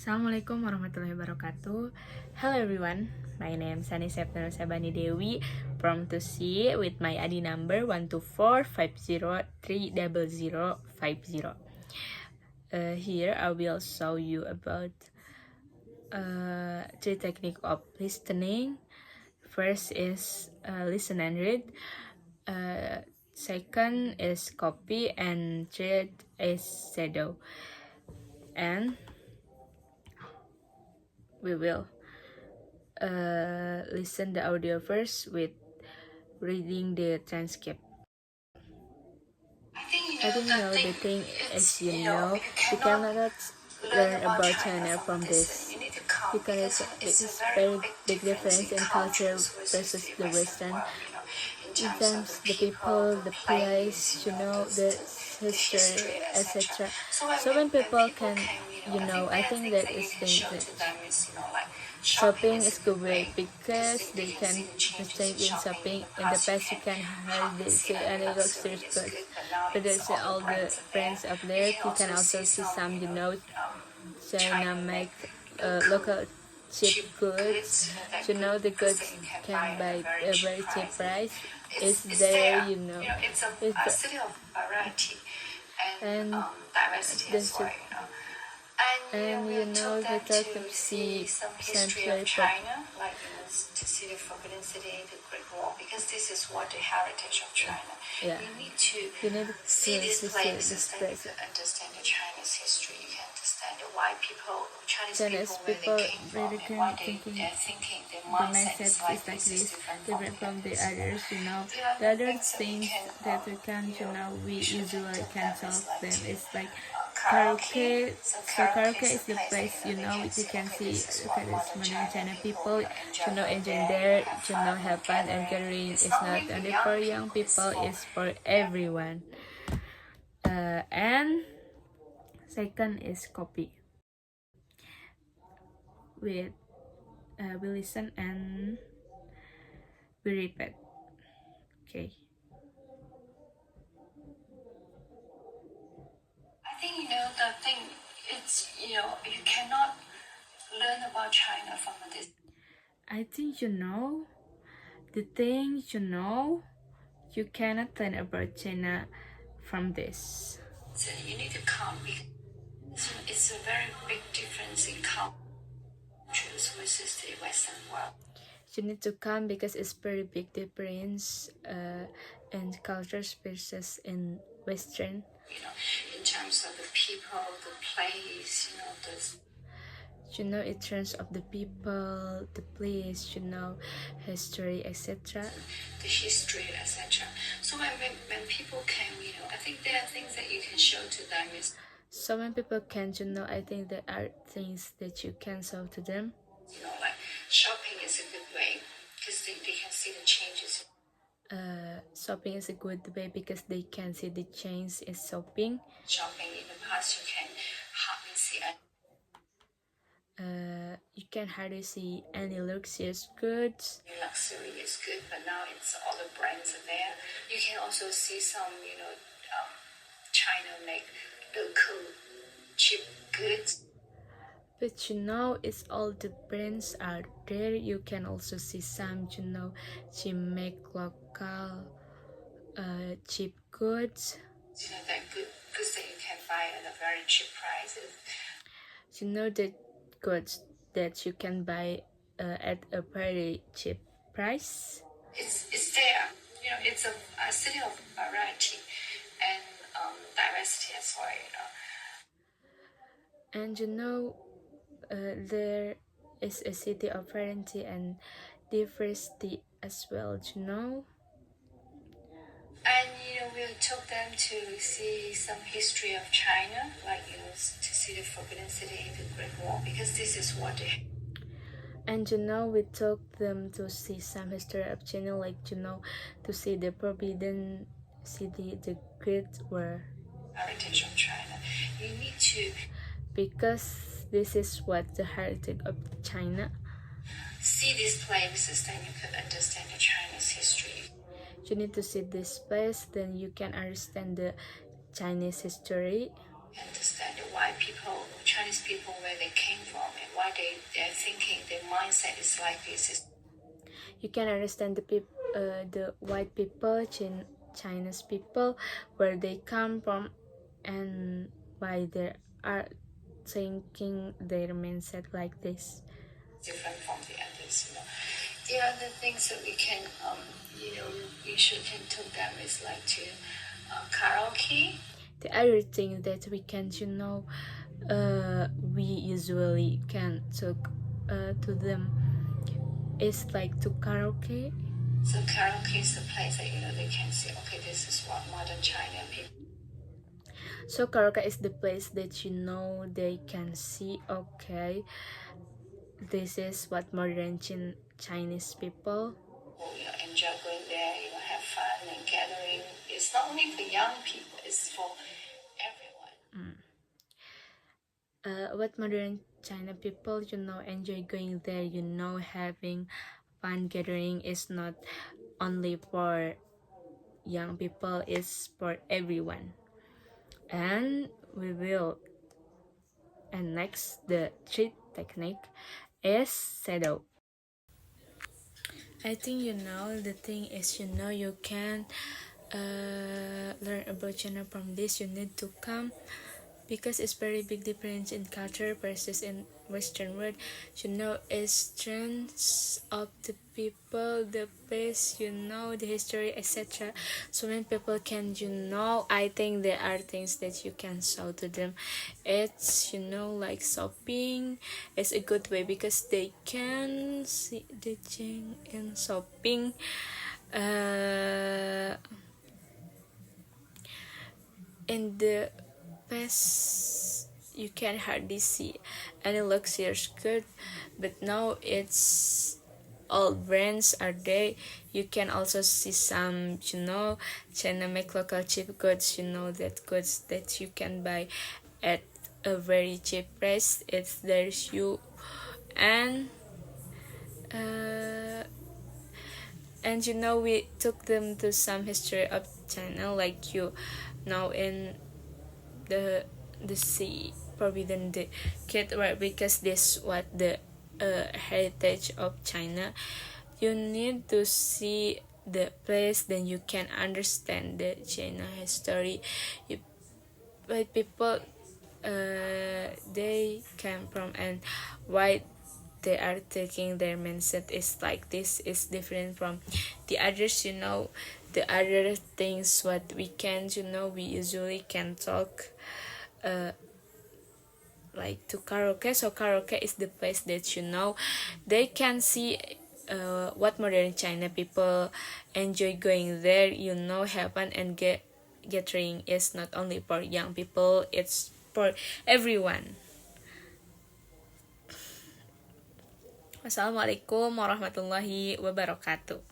Assalamualaikum warahmatullahi wabarakatuh. Hello everyone, my name is Sani September Sabani Dewi from 2C with my ID number 12450300050. Here I will show you about three technique of listening. First is listen and read. Second is copy, and third is shadow. And we will listen the audio first with reading the transcript. I think the thing is, you cannot learn about China from this because it's very big difference in culture versus the Western. In terms the people, the place, the history, etc. So when people can, I think that is things that shopping is good way because they can mistake in shopping. In the past, you can hardly see any luxury goods, but there's all the brands up there. You can also see some, China make local cheap goods. The goods can buy a very cheap price. It's there, It's a city of variety and diversity as well. And we took them to see some history of China, like to see the Forbidden City, the Great Wall, because this is what the heritage of China. Yeah. You need to see these places, then you can understand the Chinese history. You can understand why Chinese people, where they came from, and why they're thinking, their mindset is like this, different from the others, The other things that we can, we usually can solve them is like karaoke. So karaoke is the place, you can see that it's modern China people, enjoying there, have fun and gathering. It's not only for young people, it's for everyone. And second is copy. We listen and we repeat. Okay. I think the thing it's you cannot learn about China from this. I think the thing you cannot learn about China from this. So you need to come because it's a very big difference in cultures versus the Western world. You need to come because it's very big difference in cultures versus in Western. In terms of the people, the place, in terms of the people, the place, history, etc. The history, etc. So when people came, I think there are things that you can show to them. So when people can, I think there are things that you can show to them. Like shopping is a good way because they can see the changes. Shopping is a good way because they can see the change in shopping. Shopping in the past, you can hardly see you can hardly see any luxurious goods. Luxury is good, but now it's all the brands are there. You can also see some, China make local cheap goods. But it's all the brands are there. You can also see some, she make local cheap goods. That good goods that you can buy at a very cheap prices. The goods that you can buy at a very cheap price. It's there. It's a city of variety and diversity as well. And there is a city of variety and diversity as well, And we took them to see some history of China, like to see the Forbidden City, the Great Wall, because this is what they. And we took them to see some history of China, like to see the Forbidden City, the Great Wall. Heritage of China. You need to. Because this is what the heritage of China. See these places, then you could understand the Chinese history. You need to see this place, then you can understand the Chinese history. Understand why people Chinese people where they came from and why they're thinking their mindset is like this. You can understand the white people, Chinese people, where they come from, and why they are thinking their mindset like this. Different from the others. The other things that we can, we should can talk them is like to karaoke. The other thing that we can, we usually can talk to them is like to karaoke. So karaoke is the place that they can see. Okay, this is what modern China people. So karaoke is the place that they can see. Okay, this is what modern Chinese people. Enjoy going there. Have fun and gathering. It's not only for young people. It's for everyone. What modern China people enjoy going there. Having fun gathering is not only for young people, it's for everyone. And next, the treat technique is shadow. I think the thing is you can learn about China from this. You need to come because it's very big difference in culture versus in Western world. It's strengths of the people, the place, the history, etc. So many people can, I think there are things that you can show to them. It's, like shopping. It's a good way because they can see the change in shopping. In the past, you can hardly see any luxurious good, but now it's all brands are there. You can also see some, China make local cheap goods. That goods that you can buy at a very cheap price. It's there's you, and uh, we took them to some history of China, like now in the sea forbidden the kid, right? Because this what the heritage of China. You need to see the place, then you can understand the China history. But people they came from and why they are taking their mindset is like this is different from the others. The other things what we can, we usually can talk like to karaoke. So karaoke is the place that they can see what modern China people enjoy going there. Have fun and gathering is not only for young people, it's for everyone. Wassalamualaikum warahmatullahi wabarakatuh.